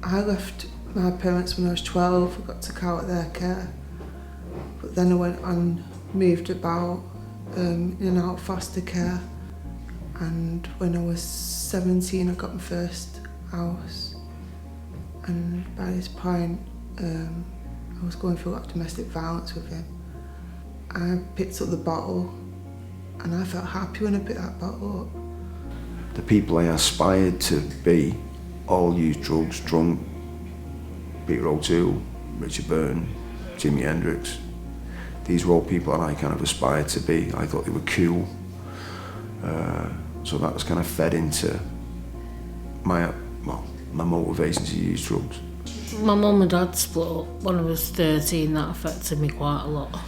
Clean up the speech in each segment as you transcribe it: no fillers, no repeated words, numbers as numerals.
I left my parents when I was 12, I got took out of their care. But then I went and moved about in and out of foster care. And when I was 17, I got my first house. And by this point, I was going through a lot of domestic violence with him. I picked up the bottle and I felt happy when I picked that bottle up. The people I aspired to be all used drugs, drunk. Peter O'Toole, Richard Burton, Jimi Hendrix. These were all people that I kind of aspired to be. I thought they were cool. So that was kind of fed into my motivation to use drugs. My mum and dad split up when I was 13. That affected me quite a lot.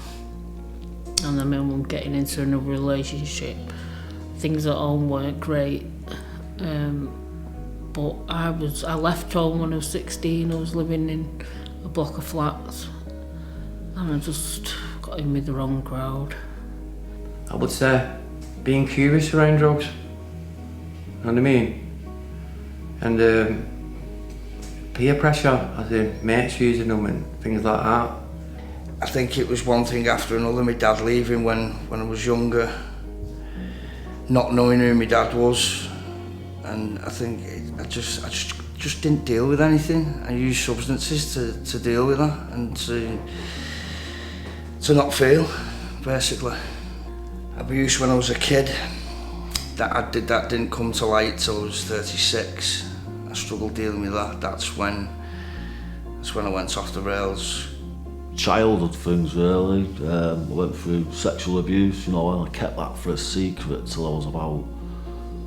And then my mum getting into another relationship. Things at home weren't great. But I left home when I was 16. I was living in a block of flats. And I just got in with the wrong crowd. I would say being curious around drugs. You know what I mean? And peer pressure, as in mates using them and things like that. I think it was one thing after another. My dad leaving when I was younger, not knowing who my dad was, and I think I just didn't deal with anything. I used substances to deal with that and to not feel, basically. Abuse when I was a kid, that didn't come to light till I was 36. I struggled dealing with that. That's when I went off the rails. Childhood things really. I went through sexual abuse, and I kept that for a secret till I was about,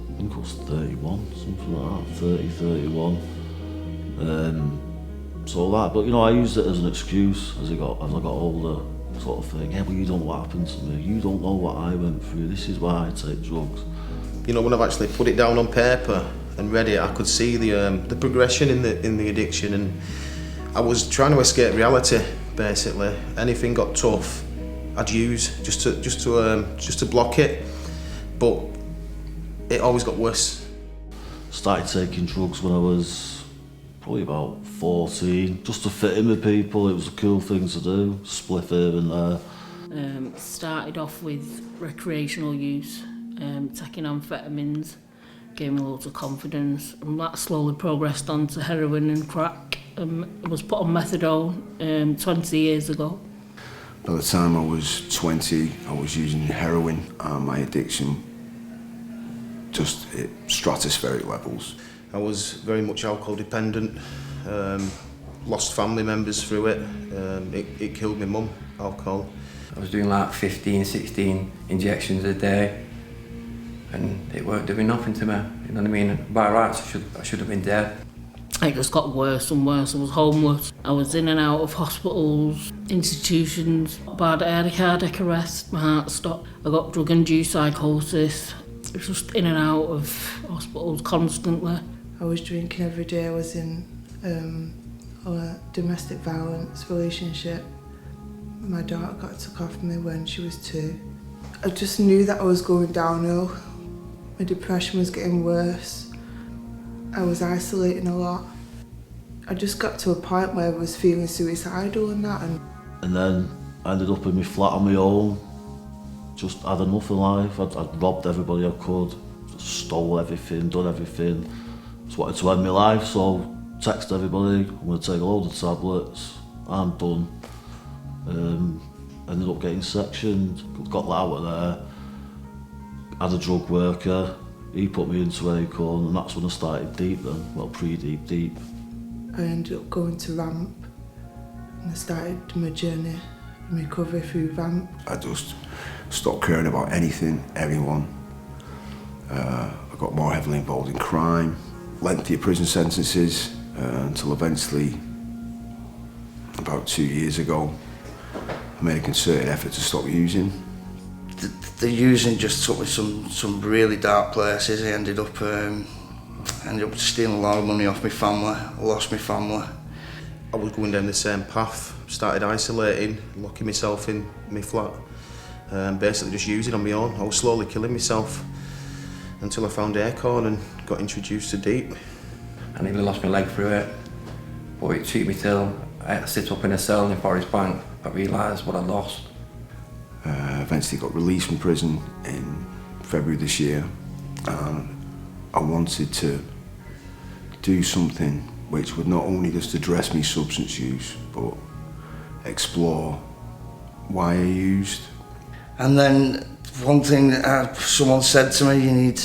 I think I was 31, something like that, 30, 31. So that, but I used it as an excuse as I got older, sort of thing. Yeah, but you don't know what happened to me. You don't know what I went through. This is why I take drugs. When I've actually put it down on paper and read it, I could see the progression in the addiction, and I was trying to escape reality. Basically, anything got tough, I'd use just to block it, but it always got worse. Started taking drugs when I was probably about 14, just to fit in with people. It was a cool thing to do, spliff here and there. Started off with recreational use, taking amphetamines, gave me loads of confidence, and that slowly progressed on to heroin and crack. I was put on methadone 20 years ago. By the time I was 20, I was using heroin, and my addiction just hit stratospheric levels. I was very much alcohol dependent, lost family members through it. It killed my mum, alcohol. I was doing like 15, 16 injections a day, and it weren't doing nothing to me. You know what I mean? By rights, I should have been dead. It just got worse and worse. I was homeless. I was in and out of hospitals, institutions. Bad, I had a cardiac arrest, my heart stopped. I got drug-induced psychosis. It was just in and out of hospitals constantly. I was drinking every day. I was in a domestic violence relationship. My daughter got took off me when she was 2. I just knew that I was going downhill. My depression was getting worse. I was isolating a lot. I just got to a point where I was feeling suicidal and that. And then I ended up in my flat on my own. Just had enough in life. I'd robbed everybody I could, just stole everything, done everything. Just wanted to end my life, so text everybody, I'm going to take a load of tablets, I'm done. Ended up getting sectioned, got that out of there. Had a drug worker, he put me into Acorn, and that's when I started deep then, well pre-deep. I ended up going to ramp, and I started my journey in recovery through ramp. I just stopped caring about anything, everyone. I got more heavily involved in crime, lengthier prison sentences, until eventually, about 2 years ago, I made a concerted effort to stop using. The using just took me some really dark places. I ended up stealing a lot of money off my family. I lost my family. I was going down the same path, started isolating, locking myself in my flat, basically just using on my own. I was slowly killing myself until I found Acorn and got introduced to deep. I nearly lost my leg through it. But it took me till I had to sit up in a cell in Forest Bank. I realised what I lost. Eventually got released from prison in February this year, and I wanted to do something which would not only just address my substance use, but explore why I used. And then one thing that someone said to me, you need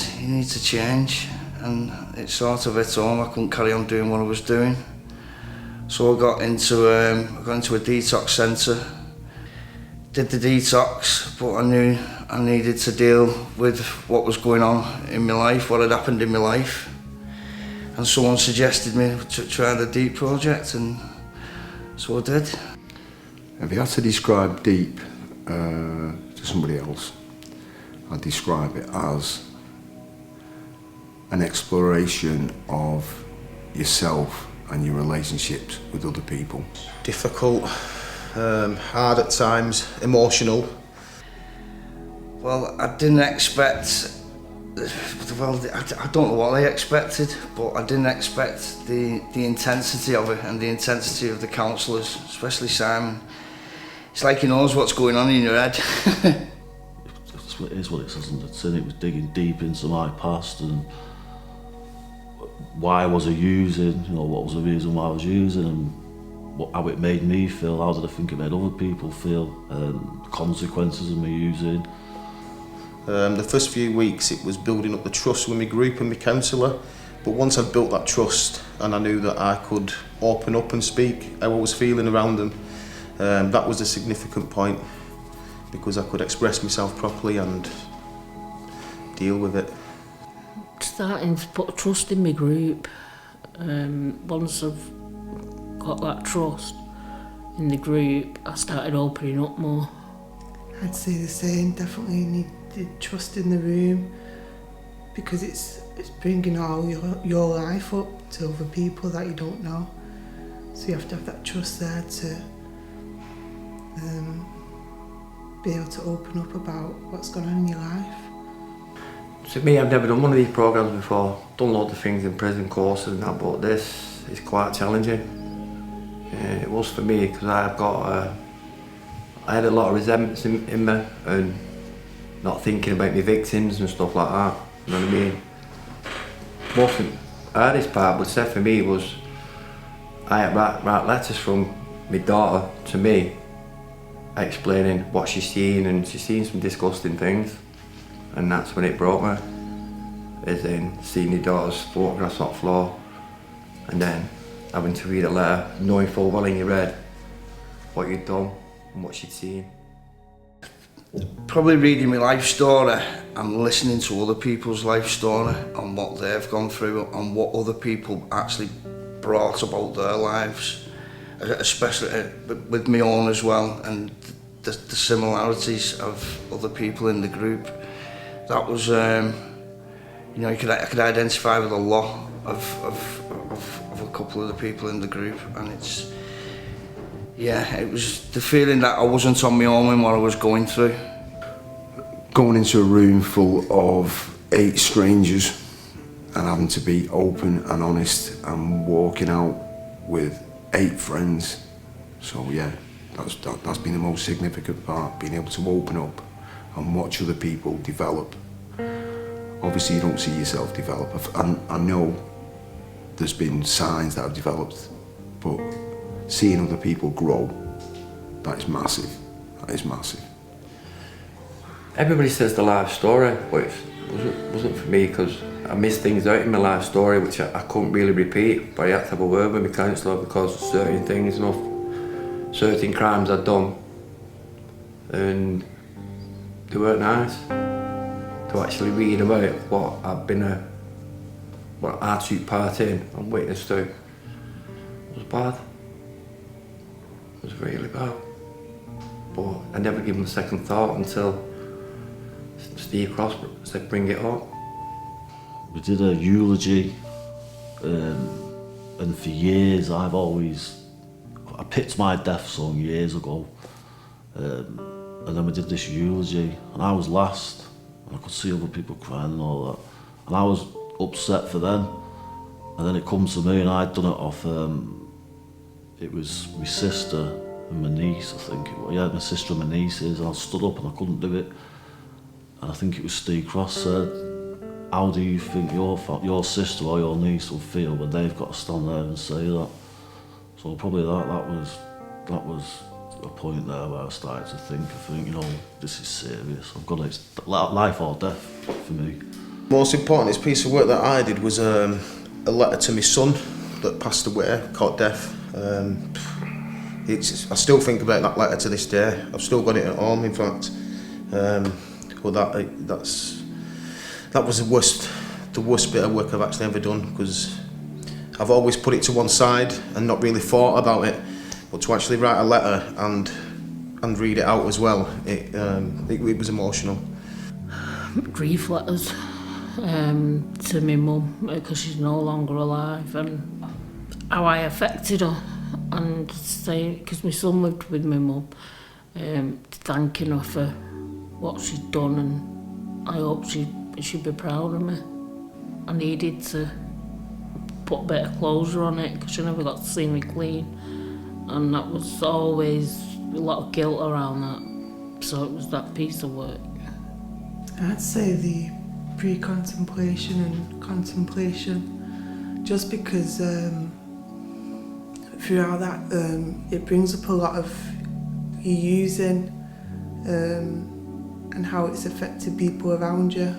to change, and it sort of hit home. I couldn't carry on doing what I was doing, so I got into a detox centre. Did the detox, but I knew I needed to deal with what was going on in my life, what had happened in my life. And someone suggested me to try the Deep project, and so I did. If you had to describe Deep to somebody else, I'd describe it as an exploration of yourself and your relationships with other people. Difficult, hard at times, emotional. Well, I didn't expect, well, I don't know what I expected, but I didn't expect the intensity of it and the intensity of the counsellors, especially Simon. It's like he knows what's going on in your head. It is what it is, isn't it? And it was digging deep into my past and why was I using, what was the reason why I was using, and how it made me feel, how did I think it made other people feel, and consequences of me using. The first few weeks it was building up the trust with my group and my counsellor, but once I'd built that trust and I knew that I could open up and speak how I was feeling around them, that was a significant point, because I could express myself properly and deal with it. Starting to put trust in my group. Once I've got that trust in the group, I started opening up more. I'd say the same. Definitely needed trust in the room, because it's bringing all your life up to other people that you don't know. So you have to have that trust there to be able to open up about what's going on in your life. To me, I've never done one of these programmes before. Done loads of things in prison courses and that, but this is quite challenging. It was for me, because I had a lot of resentment in me, and not thinking about my victims and stuff like that. You know what I mean? Most of the hardest part, would say for me, was I had write letters from my daughter to me, explaining what she's seen, and she's seen some disgusting things, and that's when it broke me. As in seeing your daughter's photographs on the floor, and then having to read a letter, knowing full well in your head what you'd done and what she'd seen. Probably reading my life story and listening to other people's life story and what they've gone through and what other people actually brought about their lives, especially with my own as well, and the similarities of other people in the group. That was, I could identify with a lot of a couple of the people in the group, and it was the feeling that I wasn't on my own in what I was going through. Going into a room full of 8 strangers and having to be open and honest and walking out with 8 friends. So yeah, that's been the most significant part, being able to open up and watch other people develop. Obviously you don't see yourself develop. I know there's been signs that have developed, but seeing other people grow, that is massive. That is massive. Everybody says the life story, but it wasn't for me, because I missed things out in my life story which I couldn't really repeat, but I had to have a word with my counsellor because of certain things, certain crimes I'd done, and they weren't nice. To actually read about what I took part in and witness to, was bad. It was really bad. But I never gave them a second thought until Steve Cross said, bring it up. We did a eulogy, and for years I picked my death song years ago, and then we did this eulogy, and I was last, and I could see other people crying and all that, and I was upset for them, and then it comes to me, and I'd done it off It was my sister and my niece, I think it was. Yeah, my sister and my nieces. I stood up and I couldn't do it. And I think it was Steve Cross said, how do you think your sister or your niece will feel when they've got to stand there and say that? So probably that was a point there where I started to think, this is serious. I've got it. It's life or death for me. Most important piece of work that I did was a letter to my son that passed away, caught death. I still think about that letter to this day. I've still got it at home, in fact. Well, that was the worst bit of work I've actually ever done, because I've always put it to one side and not really thought about it. But to actually write a letter and read it out as well, it was emotional. Grief letters to my mum, because she's no longer alive, and how I affected her, and because my son lived with my mum, thanking her for what she'd done, and I hope she'd be proud of me. I needed to put a bit of closure on it, because she never got to see me clean, and that was always a lot of guilt around that, so it was that piece of work. I'd say the pre-contemplation and contemplation, just because throughout that it brings up a lot of you using and how it's affected people around you.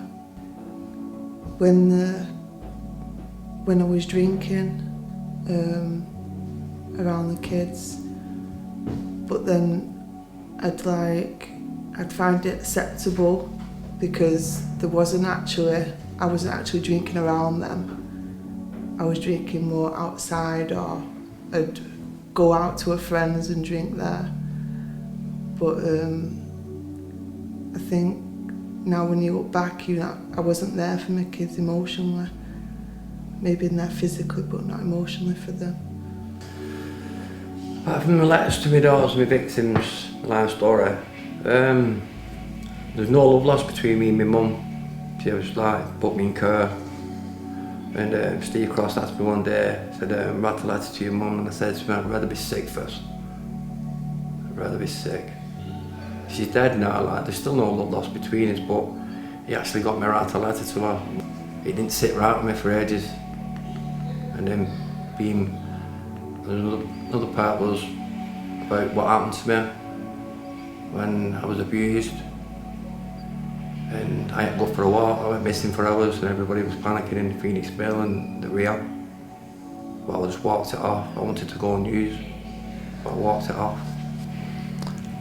When I was drinking around the kids, but then I'd find it acceptable because I wasn't actually drinking around them. I was drinking more outside, or I'd go out to a friend's and drink there. But I think now when you look back, I wasn't there for my kids emotionally. Maybe in there physically, but not emotionally for them. Apart from the letters to my daughters, my victims, life story, there's no love lost between me and my mum. She was like, put me in care. And Steve Cross asked me one day, said, write a letter to your mum, and I said to him, I'd rather be sick first. I'd rather be sick. She's dead now, there's still no love lost between us, but he actually got me to write a letter to her. It didn't sit right with me for ages. And then another part was about what happened to me when I was abused. And I had to go for a walk. I went missing for hours, and everybody was panicking in Phoenix Mill and the rehab. But I just walked it off. I wanted to go on news, but I walked it off.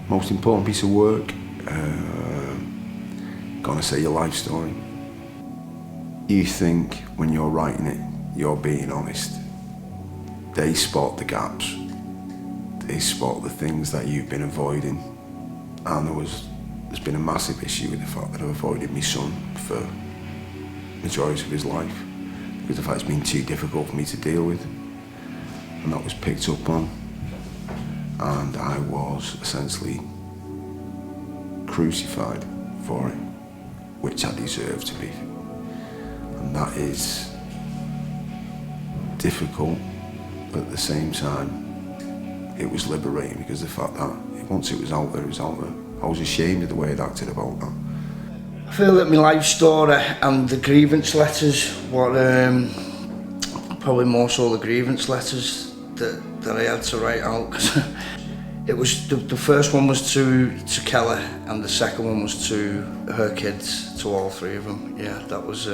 Most important piece of work, gonna say your life story. You think when you're writing it, you're being honest. They spot the gaps. They spot the things that you've been avoiding. And there's been a massive issue with the fact that I've avoided my son for the majority of his life, because the fact it's been too difficult for me to deal with. And that was picked up on. And I was essentially crucified for it, which I deserve to be. And that is difficult, but at the same time, it was liberating, because the fact that once it was out there, it was out there. I was ashamed of the way I'd acted about that. I feel that my life story and the grievance letters were probably more so the grievance letters that I had to write out. It was the first one was to Kelly, and the second one was to her kids, to all three of them. Yeah, that was.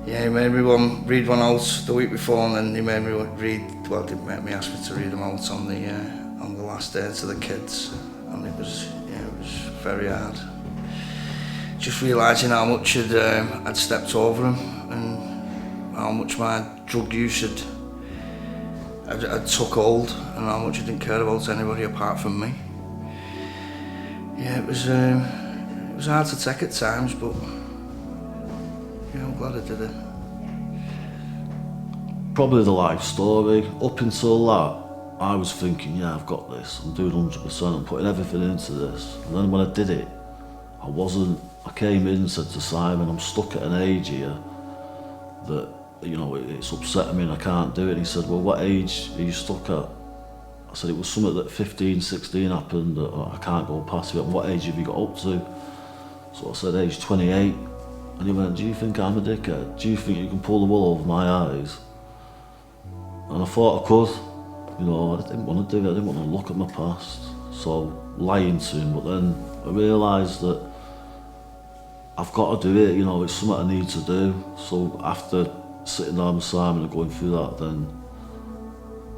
Yeah, he made me read one out the week before, and then he made me didn't make me ask me to read them out on the last day to the kids, and it was very hard. Just realising how much I'd stepped over him, and how much my drug use had took hold, and how much I didn't care about anybody apart from me. Yeah, it was hard to take at times, but yeah, I'm glad I did it. Probably the life story. Up until that, I was thinking, yeah, I've got this. I'm doing 100%. I'm putting everything into this. And then when I did it, I came in and said to Simon, I'm stuck at an age here that you know, it's upsetting me and I can't do it. And he said, well, what age are you stuck at? I said, it was something that 15, 16 happened that I can't go past it. What age have you got up to? So I said, age 28. And he went, do you think I'm a dickhead? Do you think you can pull the wool over my eyes? And I thought I could. You know, I didn't want to do it, I didn't want to look at my past. So, lying to him, but then I realised that I've got to do it, you know, it's something I need to do. So after sitting down with Simon and going through that, then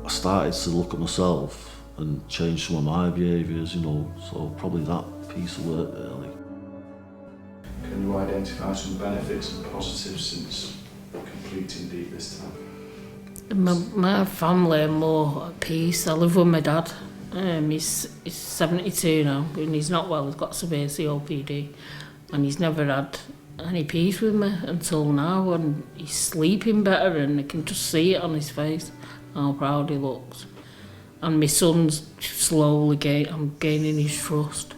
I started to look at myself and change some of my behaviours, you know, so probably that piece of work really. Can you identify some benefits and positives since completing Deep this time? My family are more at peace. I live with my dad. He's 72 now and he's not well, he's got severe COPD and he's never had any peace with me until now, and he's sleeping better and I can just see it on his face how proud he looks. And my son's slowly I'm gaining his trust.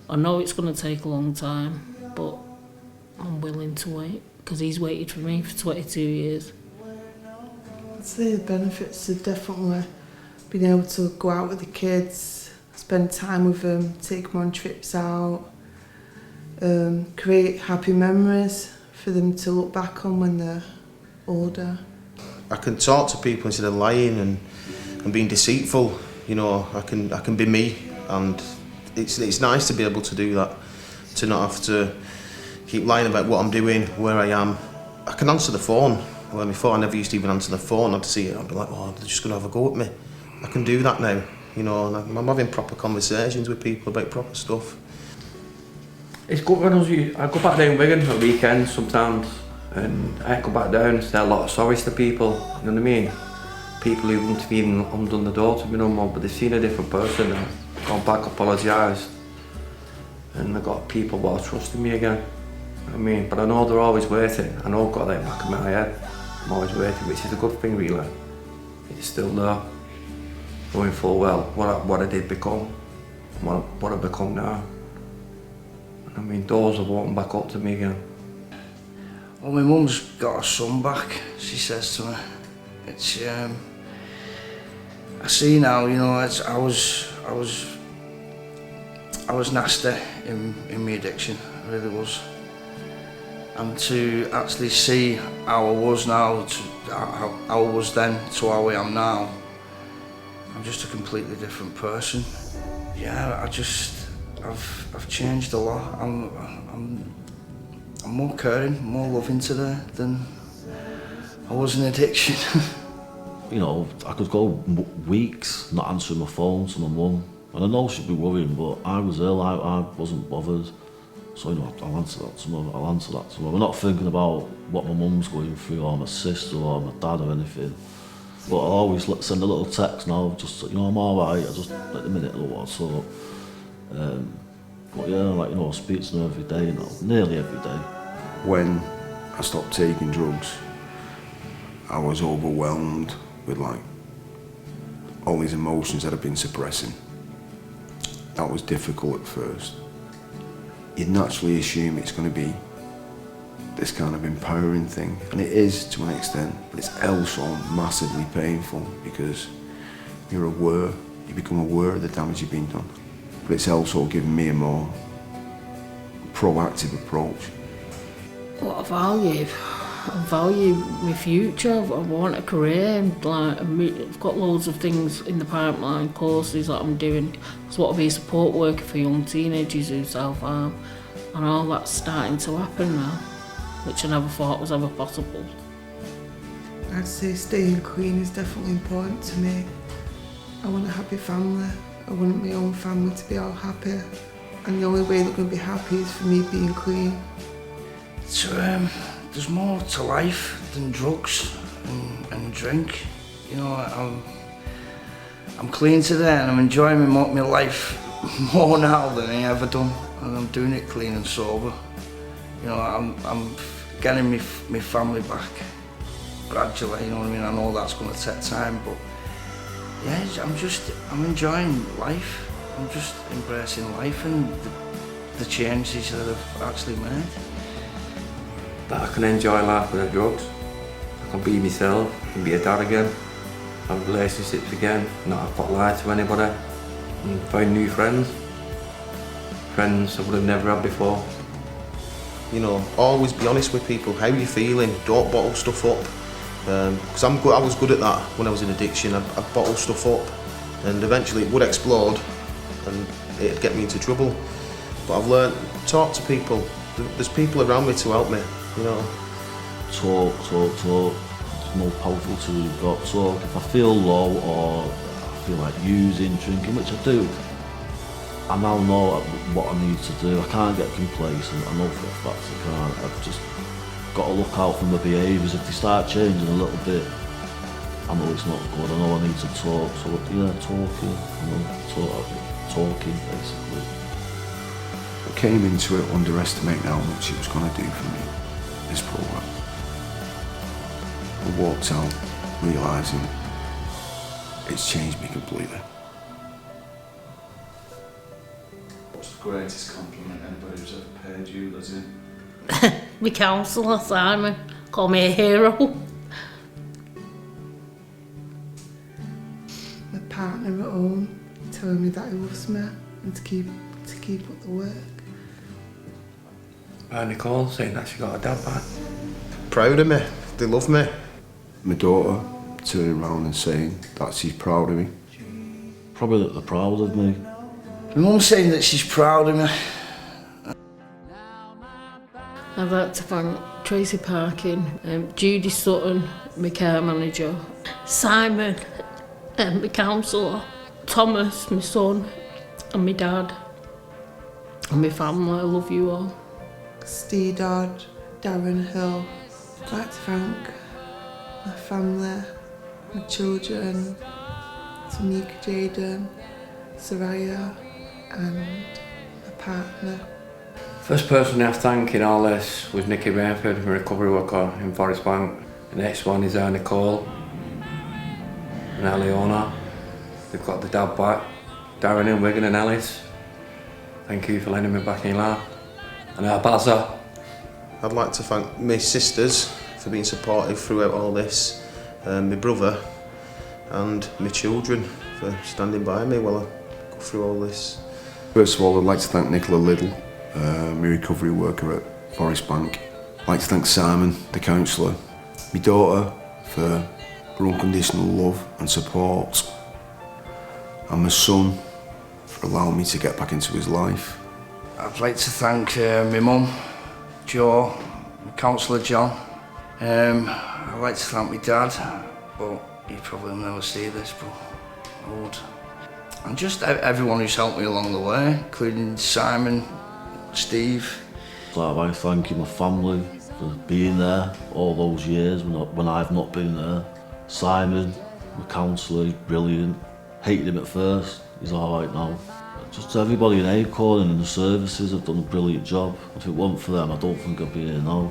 I know it's going to take a long time, but I'm willing to wait because he's waited for me for 22 years. I'd say the benefits are definitely being able to go out with the kids, spend time with them, take them on trips out, create happy memories for them to look back on when they're older. I can talk to people instead of lying and being deceitful. You know, I can be me, and it's nice to be able to do that, to not have to keep lying about what I'm doing, where I am. I can answer the phone. Well, before I never used to even answer the phone. I'd see it, I'd be like, oh, they're just going to have a go at me. I can do that now, you know, and I'm having proper conversations with people about proper stuff. It's good when I go back down Wigan at weekends sometimes, and I go back down and say a lot of sorries to people, you know what I mean? People who wouldn't have even undone the door to me no more, but they've seen a different person and gone back, apologised, and they've got people that are trusting me again. You know what I mean? But I know they're always waiting. I know I've got that in the back of my head. I'm always waiting, which is a good thing really. It's still there, knowing full well what I did become, what I've become now. I mean, doors have opened back up to me again. Well, my mum's got her son back, she says to me. It's, I see now, you know, I was nasty in my addiction, I really was. And to actually see how I was now, how I was then to how I am now, I'm just a completely different person. Yeah, I've changed a lot. I'm more caring, more loving today than I was in addiction. You know, I could go weeks not answering my phone to my mum, and I know she'd be worrying, but I was ill, I wasn't bothered. So, you know, I'll answer that to her. We're not thinking about what my mum's going through, or my sister, or my dad, or anything. But I'll always send a little text now, just, you know, I'm alright, I just, at the minute, or so. But yeah, like, you know, I speak to them every day, you know, nearly every day. When I stopped taking drugs, I was overwhelmed with like all these emotions that I've been suppressing. That was difficult at first. You'd naturally assume it's going to be this kind of empowering thing, and it is to an extent, but it's also massively painful because you're aware, you become aware of the damage you've been done. But it's also given me a more proactive approach. What I value my future. I want a career, and like I've got loads of things in the pipeline, courses that I'm doing. I want to be a support worker for young teenagers who self-harm, and all that's starting to happen now, which I never thought was ever possible. I'd say staying clean is definitely important to me. I want a happy family. I want my own family to be all happy, and the only way they're going to be happy is for me being clean. So, there's more to life than drugs and drink. You know, I'm clean today and I'm enjoying my life more now than I ever done, and I'm doing it clean and sober. You know, I'm getting my family back gradually. You know what I mean? I know that's going to take time, but yeah, I'm enjoying life. I'm just embracing life and the changes that I've actually made. That I can enjoy life without drugs. I can be myself, can be a dad again, have relationships again, not have got lie to anybody, and find new friends. Friends I would have never had before. You know, always be honest with people. How you feeling? Don't bottle stuff up. Because I was good at that when I was in addiction. I'd bottle stuff up, and eventually it would explode, and it'd get me into trouble. But I've learned talk to people. There's people around me to help me. You know. Talk. It's more powerful to you've got talk. If I feel low or I feel like using, drinking, which I do, I now know what I need to do. I can't get complacent. I know for a fact I can't. I've just got to look out for my behaviours. If they start changing a little bit, I know it's not good. I know I need to talk. So yeah, talking. You know, talking basically. I came into it underestimating how much it was going to do for me, this programme. I walked out realising it's changed me completely. What's the greatest compliment anybody who's ever paid you, Lizzie? My counsellor, Simon, called me a hero. My partner at home telling me that he loves me and to keep up the work. Nicole saying that she got her dad back. Proud of me. They love me. My daughter turning around and saying that she's proud of me. Probably that they're proud of me. My mum's saying that she's proud of me. I'd like to thank Tracy Parkin, Judy Sutton, my care manager, Simon, my counsellor, Thomas, my son, and my dad, and my family. I love you all. Steve Dodd, Darren Hill. I'd like to thank my family, my children, Tamika Jaden, Soraya, and my partner. First person I have to thank in all this was Nicky Rainford, my recovery worker in Forest Bank. The next one is Nicole and Aliona. They've got the dad back. Darren and Wigan and Alice. Thank you for letting me back in your life. And Baza. I'd like to thank my sisters for being supportive throughout all this, my brother and my children for standing by me while I go through all this. First of all, I'd like to thank Nicola Liddle, my recovery worker at Forest Bank. I'd like to thank Simon, the counsellor, my daughter for her unconditional love and support, and my son for allowing me to get back into his life. I'd like to thank my mum, Jo, my counsellor John. I'd like to thank my dad, but he probably will never see this, but I would. And just everyone who's helped me along the way, including Simon, Steve. I thank you, my family, for being there all those years when I've not been there. Simon, my counsellor, he's brilliant. Hated him at first, he's alright now. Just everybody in Acorn and in the services have done a brilliant job. If it weren't for them, I don't think I'd be here now.